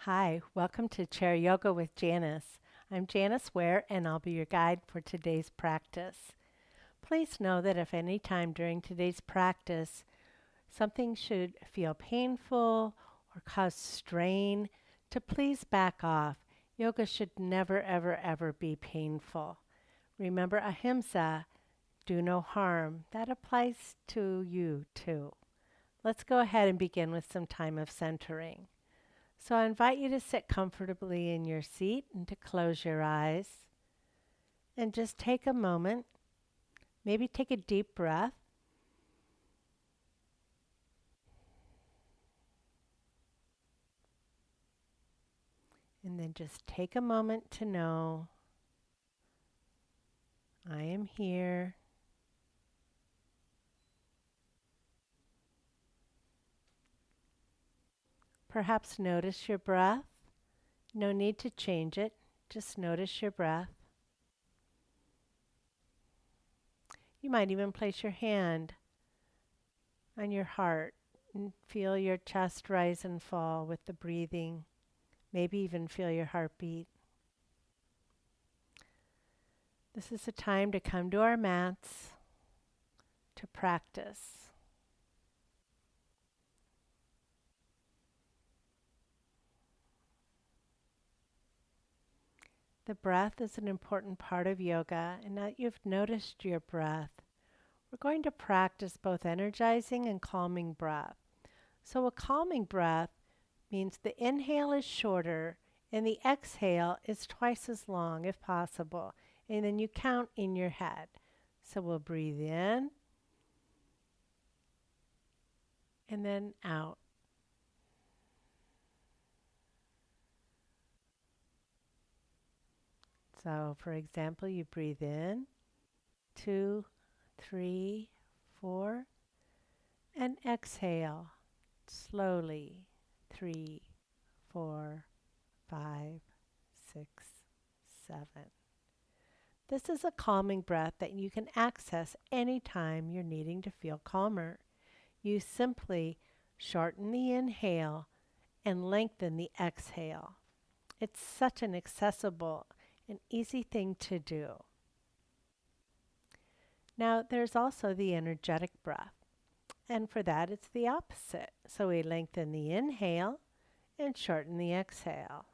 Hi, welcome to Chair Yoga with Janice. I'm Janice Ware and I'll be your guide for today's practice. Please know that if any time during today's practice something should feel painful or cause strain, to please back off. Yoga should never, ever, ever be painful. Remember ahimsa, do no harm. That applies to you too. Let's go ahead and begin with some time of centering. So I invite you to sit comfortably in your seat and to close your eyes and just take a moment, maybe take a deep breath. And then just take a moment to know I am here. Perhaps notice your breath. No need to change it. Just notice your breath. You might even place your hand on your heart and feel your chest rise and fall with the breathing. Maybe even feel your heartbeat. This is a time to come to our mats to practice. The breath is an important part of yoga, and now that you've noticed your breath, we're going to practice both energizing and calming breath. So a calming breath means the inhale is shorter and the exhale is twice as long if possible. And then you count in your head. So we'll breathe in and then out. So for example, you breathe in, 2, 3, 4, and exhale slowly, 3, 4, 5, 6, 7. This is a calming breath that you can access anytime you're needing to feel calmer. You simply shorten the inhale and lengthen the exhale. It's such an accessible and easy thing to do. Now, there's also the energetic breath, and for that, it's the opposite. So we lengthen the inhale and shorten the exhale.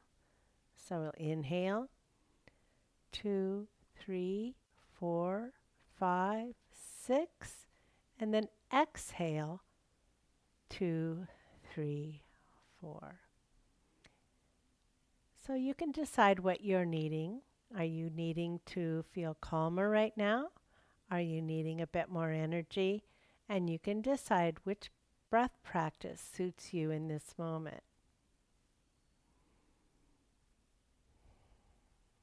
So we'll inhale, 2, 3, 4, 5, 6, and then exhale, 2, 3, 4. So you can decide what you're needing. Are you needing to feel calmer right now? Are you needing a bit more energy? And you can decide which breath practice suits you in this moment.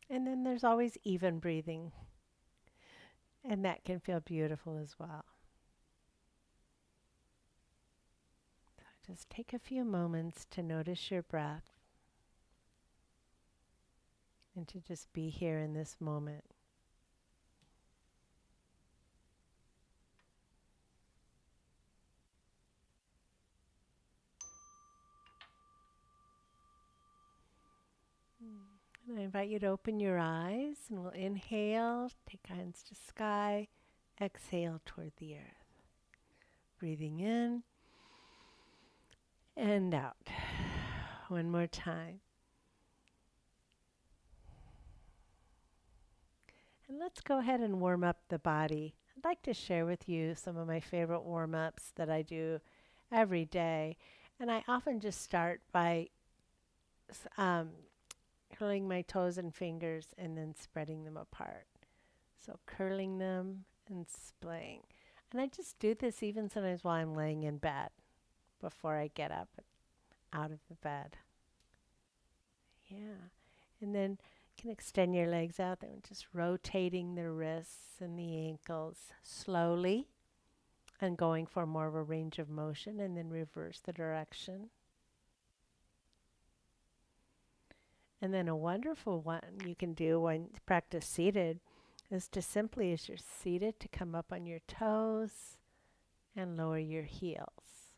And then there's always even breathing, and that can feel beautiful as well. So just take a few moments to notice your breath and to just be here in this moment. And I invite you to open your eyes, and we'll inhale, take hands to sky, exhale toward the earth. Breathing in and out. One more time. And let's go ahead and warm up the body. I'd like to share with you some of my favorite warm-ups that I do every day. And I often just start by curling my toes and fingers and then spreading them apart. So curling them and splaying. And I just do this even sometimes while I'm laying in bed before I get up out of the bed. Yeah. And then you can extend your legs out there and just rotating the wrists and the ankles slowly and going for more of a range of motion, and then reverse the direction. And then a wonderful one you can do when you practice seated is to simply, as you're seated, to come up on your toes and lower your heels.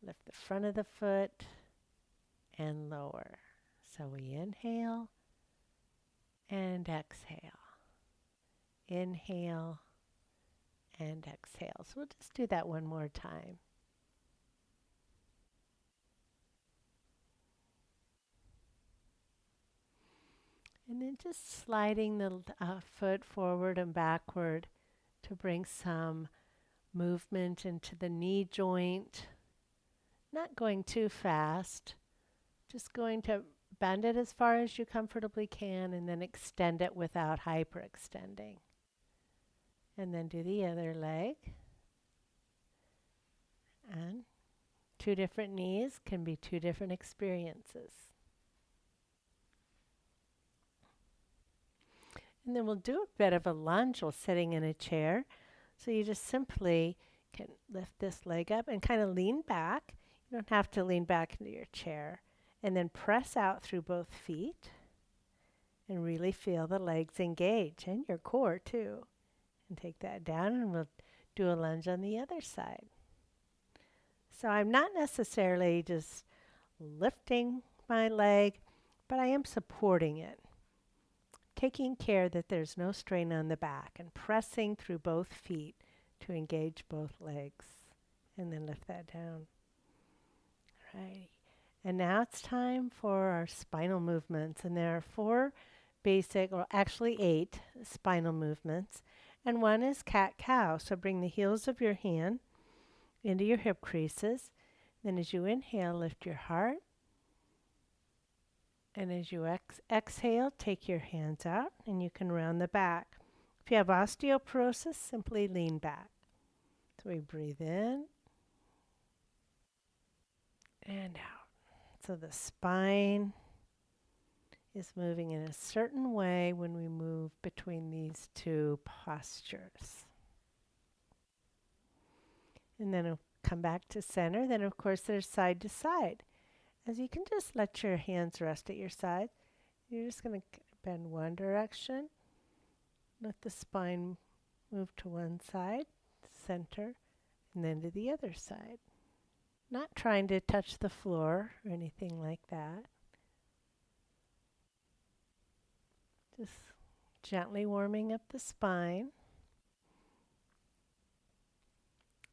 Lift the front of the foot and lower. So we inhale and exhale. Inhale and exhale. So we'll just do that one more time. And then just sliding the foot forward and backward to bring some movement into the knee joint. Not going too fast, just going to bend it as far as you comfortably can and then extend it without hyperextending. And then do the other leg. And two different knees can be two different experiences. And then we'll do a bit of a lunge while sitting in a chair. So you just simply can lift this leg up and kind of lean back. You don't have to lean back into your chair. And then press out through both feet and really feel the legs engage and your core too. And take that down and we'll do a lunge on the other side. So I'm not necessarily just lifting my leg, but I am supporting it. Taking care that there's no strain on the back and pressing through both feet to engage both legs. And then lift that down. Right. And now it's time for our spinal movements. And there are 4 basic, or actually 8 spinal movements. And one is cat-cow. So bring the heels of your hand into your hip creases. Then as you inhale, lift your heart. And as you exhale, take your hands out and you can round the back. If you have osteoporosis, simply lean back. So we breathe in and out. So the spine is moving in a certain way when we move between these 2 postures. And then we'll come back to center. Then of course there's side to side. As you can just let your hands rest at your side, you're just going to bend one direction. Let the spine move to one side, center, and then to the other side. Not trying to touch the floor or anything like that. Just gently warming up the spine.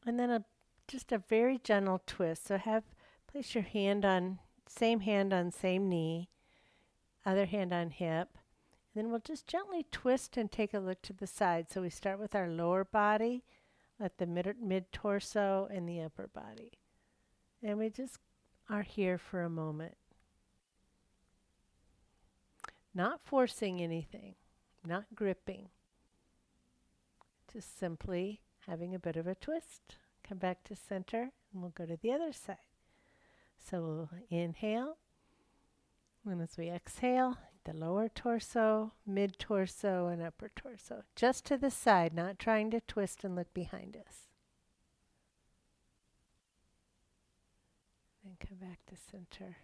And then just a very gentle twist. So place your hand on, same knee, other hand on hip. And then we'll just gently twist and take a look to the side. So we start with our lower body, let the mid-torso and the upper body. And we just are here for a moment. Not forcing anything, not gripping. Just simply having a bit of a twist. Come back to center and we'll go to the other side. So we'll inhale. And as we exhale, the lower torso, mid-torso, and upper torso. Just to the side, not trying to twist and look behind us. And come back to center.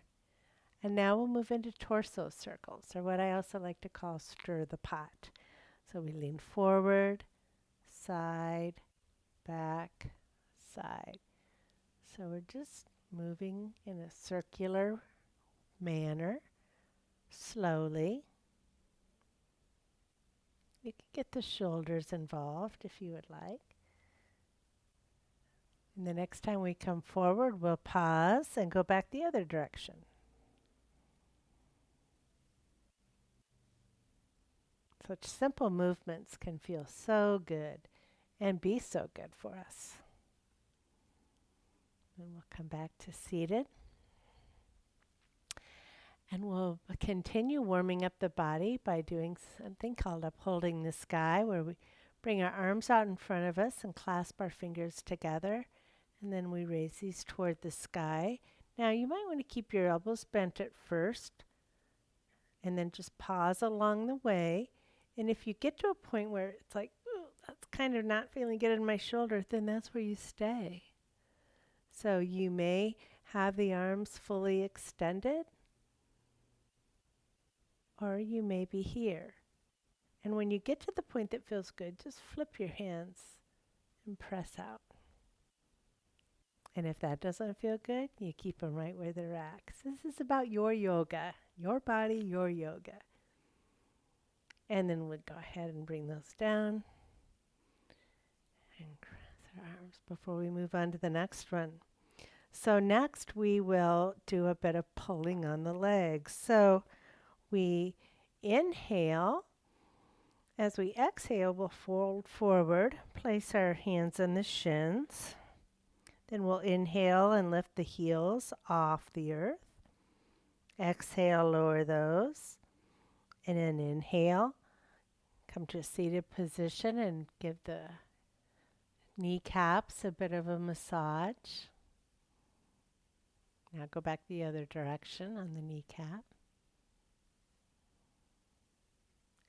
And now we'll move into torso circles, or what I also like to call stir the pot. So we lean forward, side, back, side. So we're just moving in a circular manner, slowly. You can get the shoulders involved if you would like. And the next time we come forward, we'll pause and go back the other direction. Such simple movements can feel so good and be so good for us. And we'll come back to seated. And we'll continue warming up the body by doing something called Upholding the Sky, where we bring our arms out in front of us and clasp our fingers together. And then we raise these toward the sky. Now you might want to keep your elbows bent at first, and then just pause along the way. And if you get to a point where it's like, ooh, that's kind of not feeling good in my shoulder, then that's where you stay. So you may have the arms fully extended, or you may be here. And when you get to the point that feels good, just flip your hands and press out. And if that doesn't feel good, you keep them right where they're at. 'Cause this is about your yoga, your body, your yoga. And then we'll go ahead and bring those down and cross our arms before we move on to the next one. So next we will do a bit of pulling on the legs. So we inhale. As we exhale, we'll fold forward, place our hands on the shins. Then we'll inhale and lift the heels off the earth. Exhale, lower those. And then inhale, come to a seated position and give the kneecaps a bit of a massage. Now go back the other direction on the kneecap.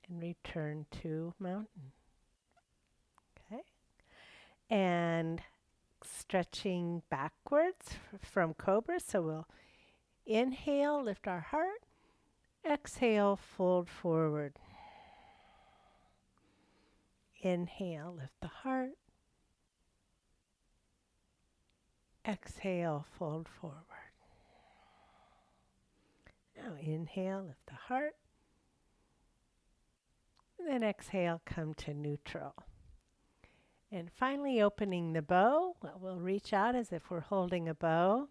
And return to mountain. Okay. And stretching backwards from cobra. So we'll inhale, lift our heart. Exhale, fold forward. Inhale, lift the heart. Exhale, fold forward. Now inhale, lift the heart. And then exhale, come to neutral. And finally opening the bow. Well, we'll reach out as if we're holding a bow.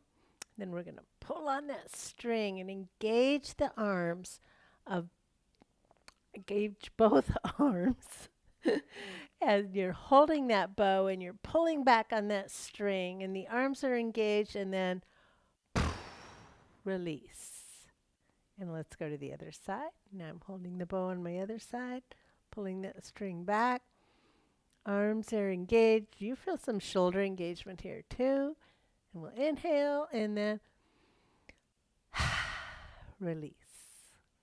Then we're going to pull on that string and engage the arms engage both arms as you're holding that bow and you're pulling back on that string and the arms are engaged, and then release. And let's go to the other side. Now I'm holding the bow on my other side, pulling that string back. Arms are engaged. You feel some shoulder engagement here too. And we'll inhale and then release.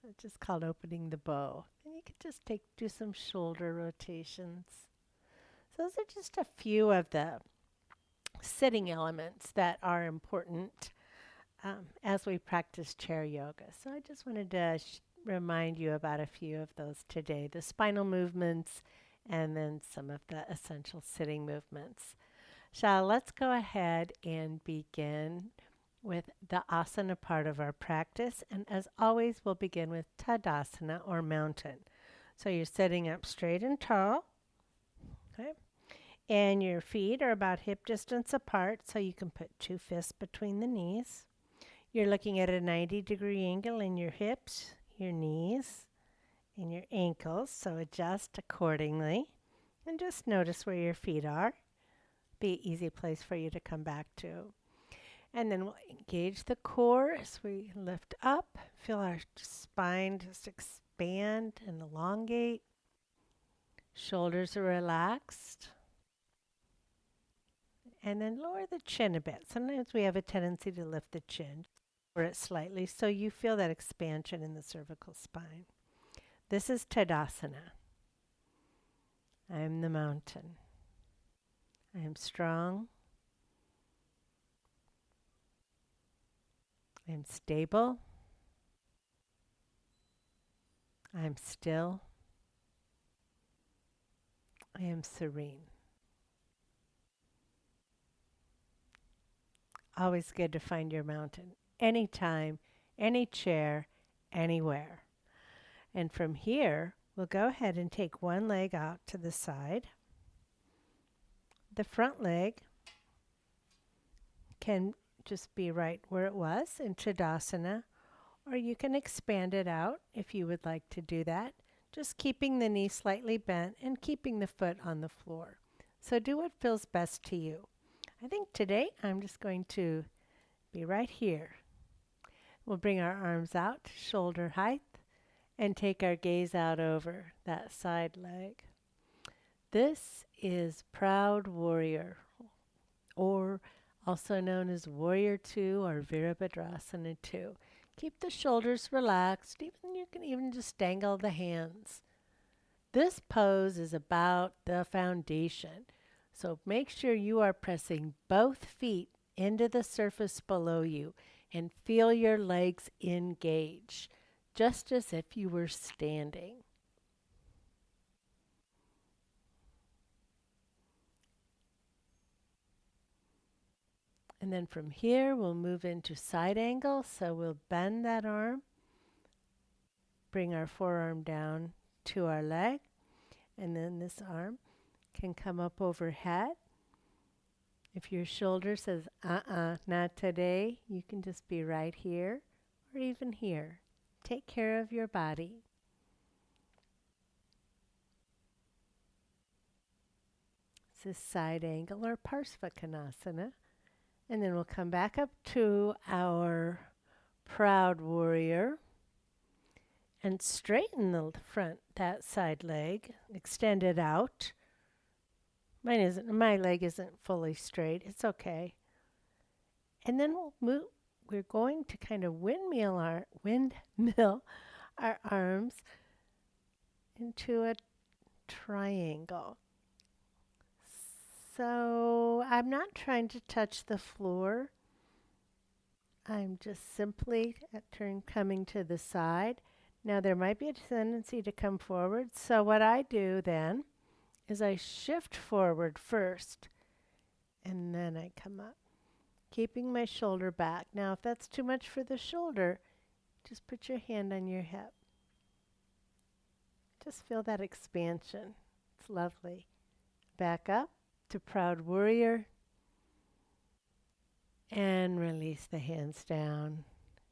It's just called opening the bow. And you can just do some shoulder rotations. So those are just a few of the sitting elements that are important as we practice chair yoga. So I just wanted to remind you about a few of those today. The spinal movements and then some of the essential sitting movements. So let's go ahead and begin with the asana part of our practice. And as always, we'll begin with Tadasana or mountain. So you're sitting up straight and tall. Okay. And your feet are about hip distance apart, so you can put two fists between the knees. You're looking at a 90-degree angle in your hips, your knees, and your ankles, so adjust accordingly. And just notice where your feet are. Be an easy place for you to come back to. And then we'll engage the core as we lift up. Feel our spine just expand and elongate. Shoulders are relaxed. And then lower the chin a bit. Sometimes we have a tendency to lift the chin, lower it slightly, so you feel that expansion in the cervical spine. This is Tadasana. I am the mountain. I am strong. I am stable. I am still. I am serene. Always good to find your mountain. Anytime, any chair, anywhere. And from here, we'll go ahead and take one leg out to the side. The front leg can just be right where it was in Tadasana, or you can expand it out if you would like to do that, just keeping the knee slightly bent and keeping the foot on the floor. So do what feels best to you. I think today I'm just going to be right here. We'll bring our arms out to shoulder height and take our gaze out over that side leg. This is Proud Warrior, or also known as Warrior 2 or Virabhadrasana 2. Keep the shoulders relaxed. You can even just dangle the hands. This pose is about the foundation. So make sure you are pressing both feet into the surface below you and feel your legs engage, just as if you were standing. And then from here, we'll move into side angle. So we'll bend that arm, bring our forearm down to our leg, and then this arm can come up overhead. If your shoulder says, not today, you can just be right here or even here. Take care of your body. This is side angle or Parsvakonasana. And then we'll come back up to our proud warrior and straighten the front, that side leg, extend it out. My leg isn't fully straight. It's okay. And then we're going to kind of windmill our arms into a triangle. So I'm not trying to touch the floor. I'm just simply coming to the side. Now there might be a tendency to come forward. So what I do then is I shift forward first and then I come up, keeping my shoulder back. Now if that's too much for the shoulder, just put your hand on your hip. Just feel that expansion. It's lovely. Back up to proud warrior and release the hands down.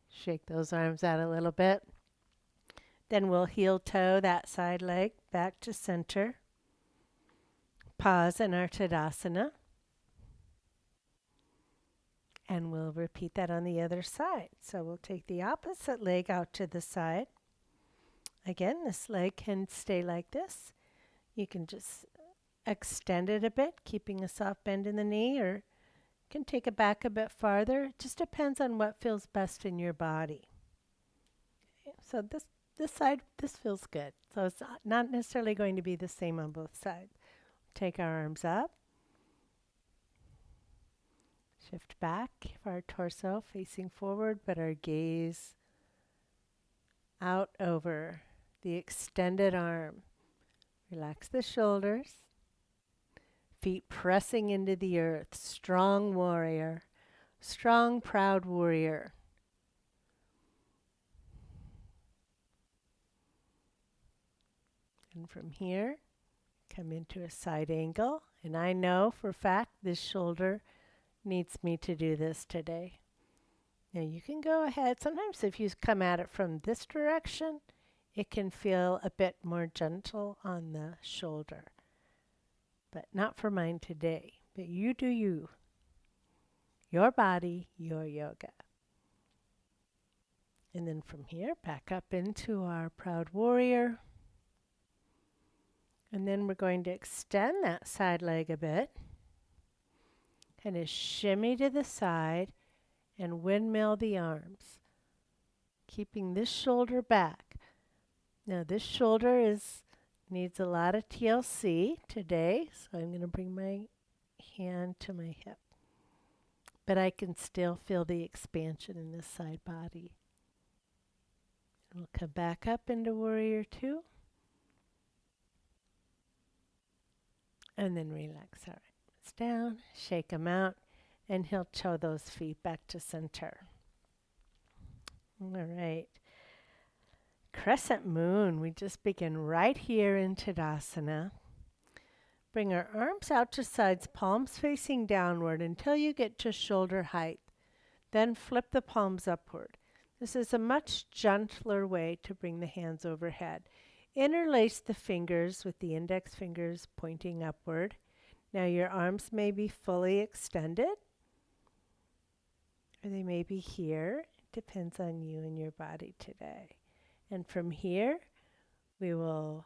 Shake those arms out a little bit. Then we'll heel toe that side leg back to center. Pause in our Tadasana. And we'll repeat that on the other side. So we'll take the opposite leg out to the side. Again, this leg can stay like this. You can just extend it a bit, keeping a soft bend in the knee, or you can take it back a bit farther. It just depends on what feels best in your body. So this side, this feels good. So it's not necessarily going to be the same on both sides. Take our arms up. Shift back, our torso facing forward, but our gaze out over the extended arm. Relax the shoulders. Feet pressing into the earth. Strong warrior. Strong, proud warrior. And from here, come into a side angle. And I know for a fact this shoulder needs me to do this today. Now you can go ahead. Sometimes if you come at it from this direction, it can feel a bit more gentle on the shoulder. But not for mine today. But you do you. Your body, your yoga. And then from here, back up into our proud warrior. And then we're going to extend that side leg a bit. Kind of shimmy to the side and windmill the arms. Keeping this shoulder back. Now this shoulder needs a lot of TLC today, so I'm going to bring my hand to my hip. But I can still feel the expansion in this side body. And we'll come back up into warrior 2. And then relax our arms down, shake them out, and heel toe those feet back to center. All right. Crescent Moon, we just begin right here in Tadasana. Bring our arms out to sides, palms facing downward until you get to shoulder height. Then flip the palms upward. This is a much gentler way to bring the hands overhead. Interlace the fingers with the index fingers pointing upward. Now your arms may be fully extended, or they may be here. It depends on you and your body today. And from here, we will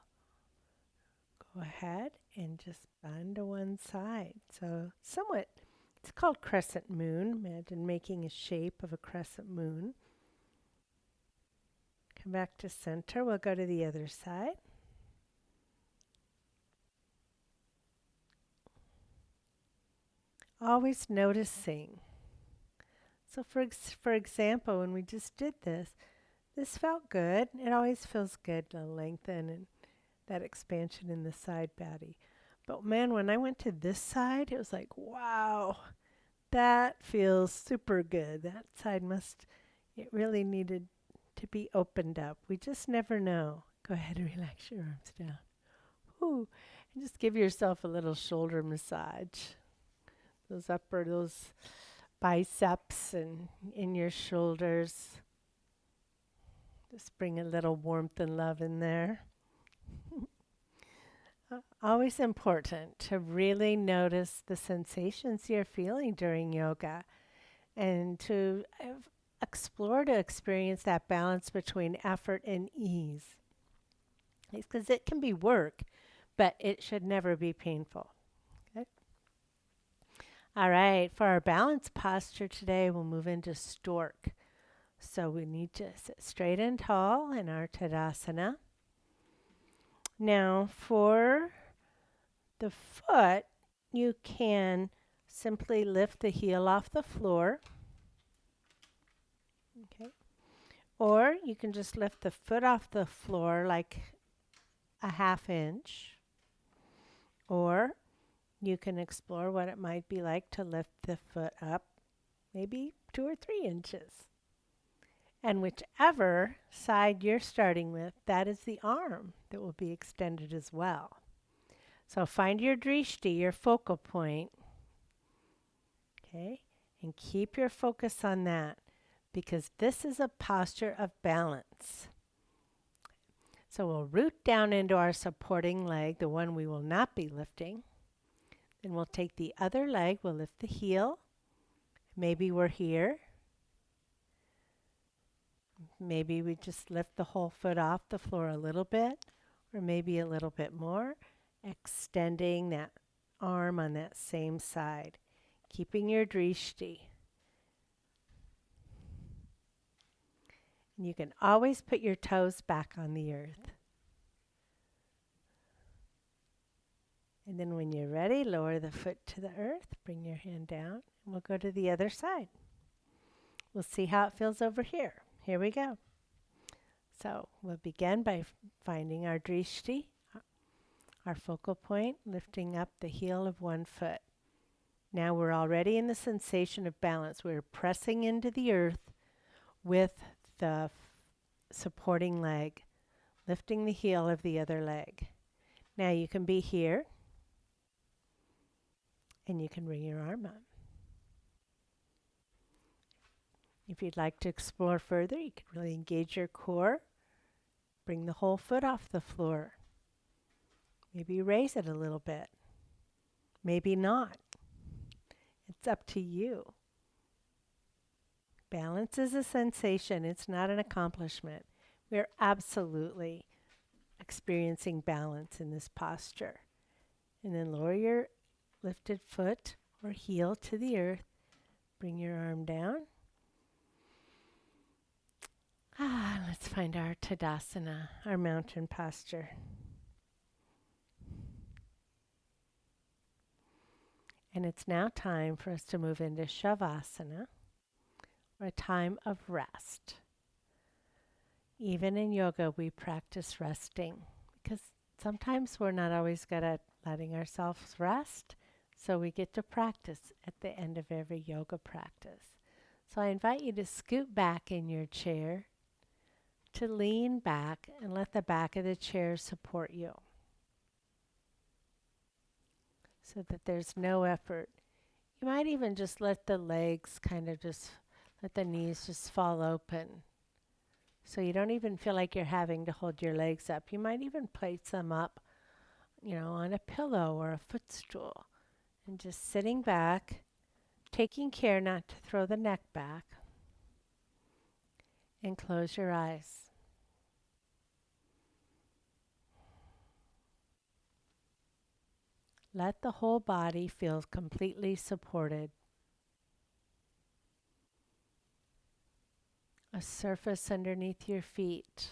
go ahead and just bend to one side. So somewhat, it's called Crescent Moon. Imagine making a shape of a crescent moon. Come back to center. We'll go to the other side. Always noticing. So for example, when we just did this felt good. It always feels good to lengthen and that expansion in the side body. But man, when I went to this side, it was like, wow, That feels super good. That side it really needed to be opened up. We just never know. Go ahead and relax your arms down. Whew. And just give yourself a little shoulder massage. Those biceps and in your shoulders. Just bring a little warmth and love in there. Always important to really notice the sensations you're feeling during yoga and to explore to experience that balance between effort and ease. Because it can be work, but it should never be painful. Okay? All right, for our balance posture today, we'll move into stork. So we need to sit straight and tall in our Tadasana. Now for the foot, you can simply lift the heel off the floor. Okay. Or you can just lift the foot off the floor like a half inch. Or you can explore what it might be like to lift the foot up maybe 2 or 3 inches. And whichever side you're starting with, that is the arm that will be extended as well. So find your drishti, your focal point, okay, and keep your focus on that because this is a posture of balance. So we'll root down into our supporting leg, the one we will not be lifting. Then we'll take the other leg, we'll lift the heel. Maybe we're here. Maybe we just lift the whole foot off the floor a little bit, or maybe a little bit more, extending that arm on that same side, keeping your drishti. And you can always put your toes back on the earth. And then when you're ready, lower the foot to the earth, bring your hand down, and we'll go to the other side. We'll see how it feels over here. Here we go. So we'll begin by finding our drishti, our focal point, lifting up the heel of one foot. Now we're already in the sensation of balance. We're pressing into the earth with the supporting leg, lifting the heel of the other leg. Now you can be here, and you can bring your arm up. If you'd like to explore further, you can really engage your core. Bring the whole foot off the floor. Maybe raise it a little bit. Maybe not. It's up to you. Balance is a sensation. It's not an accomplishment. We're absolutely experiencing balance in this posture. And then lower your lifted foot or heel to the earth. Bring your arm down. Let's find our Tadasana, our mountain posture. And it's now time for us to move into Shavasana, or a time of rest. Even in yoga, we practice resting because sometimes we're not always good at letting ourselves rest, so we get to practice at the end of every yoga practice. So I invite you to scoot back in your chair, to lean back and let the back of the chair support you so that there's no effort. You might even just let the legs let the knees just fall open. So you don't even feel like you're having to hold your legs up. You might even place them up, on a pillow or a footstool. And just sitting back, taking care not to throw the neck back. And close your eyes. Let the whole body feel completely supported. A surface underneath your feet,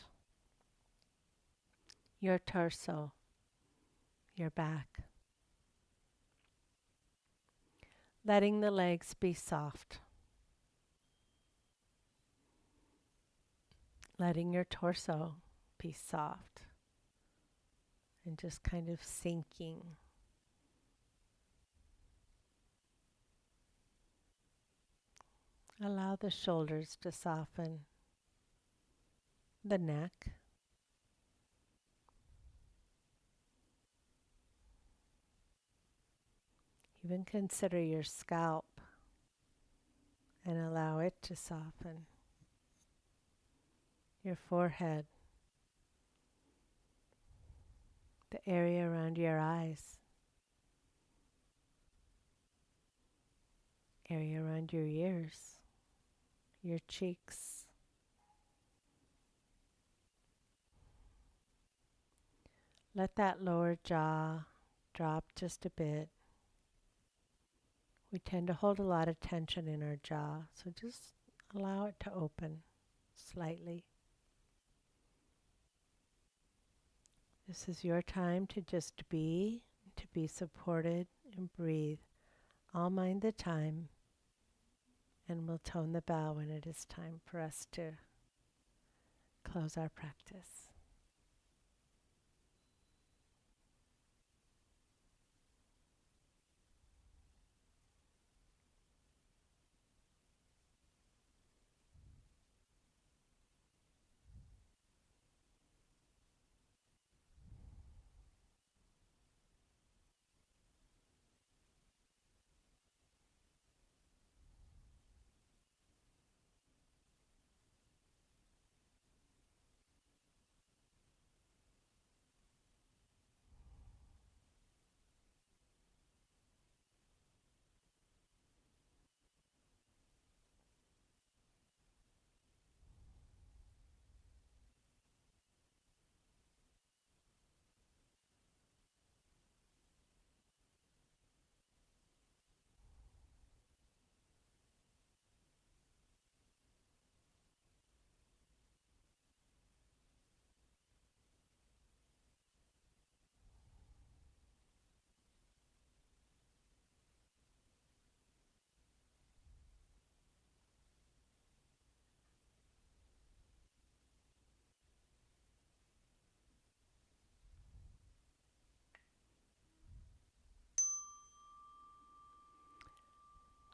your torso, your back. Letting the legs be soft. Letting your torso be soft and just kind of sinking. Allow the shoulders to soften, the neck. Even consider your scalp and allow it to soften. Your forehead, the area around your eyes, area around your ears, your cheeks. Let that lower jaw drop just a bit. We tend to hold a lot of tension in our jaw, so just allow it to open slightly. This is your time to just be, to be supported and breathe. I'll mind the time and we'll tone the bell when it is time for us to close our practice.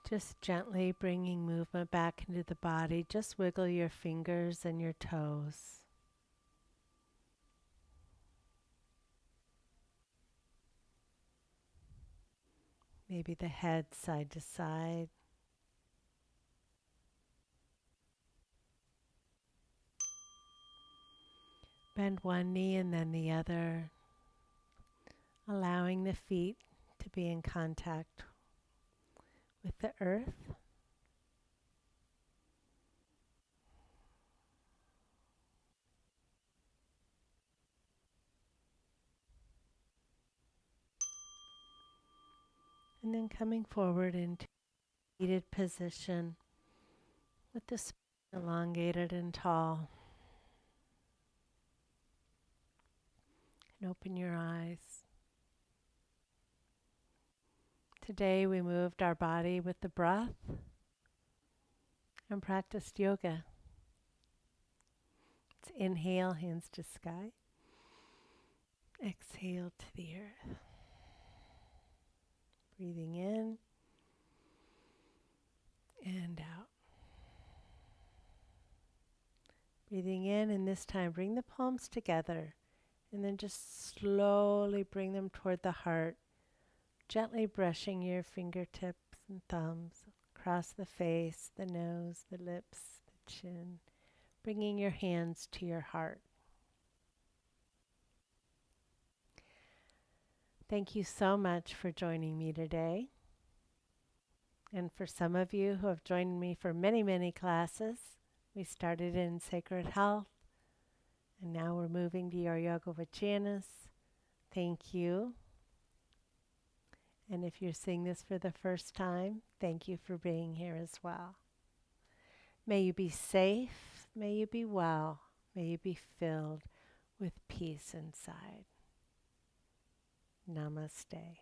Just gently bringing movement back into the body. Just wiggle your fingers and your toes. Maybe the head side to side. Bend one knee and then the other, allowing the feet to be in contact with the earth. And then coming forward into seated position with the spine elongated and tall. And open your eyes. Today we moved our body with the breath and practiced yoga. Let's inhale, hands to sky. Exhale to the earth. Breathing in and out. Breathing in, and this time bring the palms together and then just slowly bring them toward the heart, gently brushing your fingertips and thumbs across the face, the nose, the lips, the chin, bringing your hands to your heart. Thank you so much for joining me today. And for some of you who have joined me for many, many classes, we started in Sacred Health, and now we're moving to your Yoga with Janice. Thank you. And if you're seeing this for the first time, thank you for being here as well. May you be safe, may you be well, may you be filled with peace inside. Namaste.